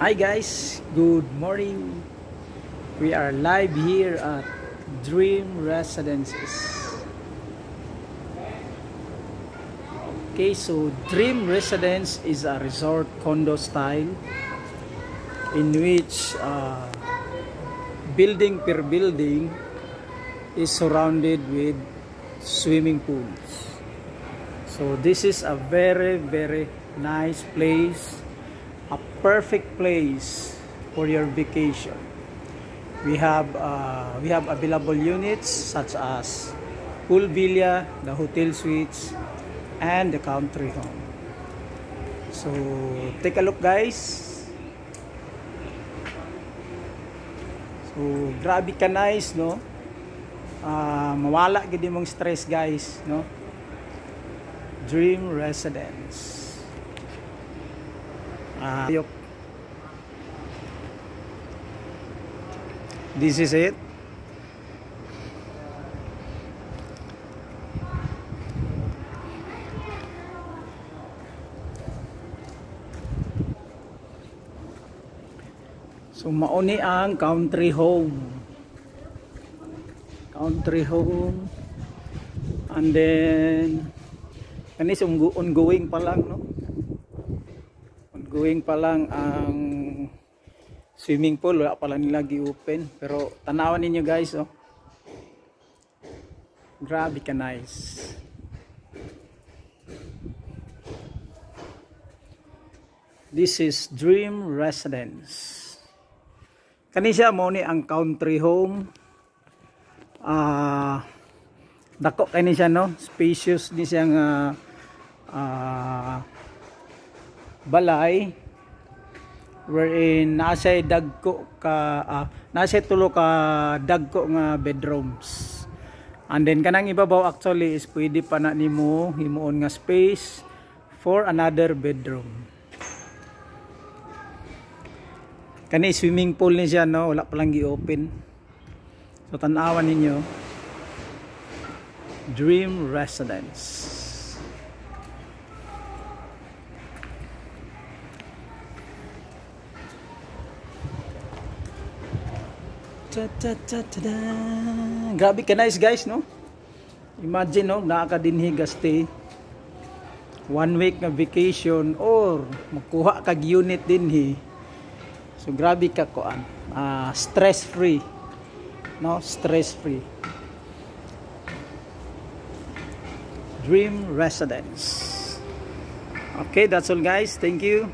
Hi guys, good morning. We are live here at Dream Residences. Okay, so Dream Residence is a resort condo style in which building per building is surrounded with swimming pools. So this is a very nice place, a perfect place for your vacation. We have available units such as pool villa, the hotel suites, and the country home. So take a look guys. So grabe ka nice, no? Mawala gid mong stress guys, no? Dream Residence. This is it. So mauni ang country home. Country home. And then kanis ongoing pa lang, no? Ongoing pa lang ang swimming pool, wala pa lang nila gi-open, pero tanawan ninyo guys, oh. Grabe ka nice. This is Dream Residence. Kani siya mo ni ang country home. Dako kani siya, no? Spacious ni siyang balay wherein nasa dagko ka nasa tulo ka dagko nga bedrooms, and then kanang ibabaw actually is pwede pa na nimo himuon nga space for another bedroom. Kani swimming pool ni siya, no? Wala pa lang gi-open, so tanawan ninyo. Dream Residence. Grabe ka nice guys, no? Imagine, no, nakakadinhiga stay 1 week na vacation or magkuha kag unit dinhi. So grabe ka kuan, stress free, no? Stress free. Dream Residence. Okay, that's all guys, thank you.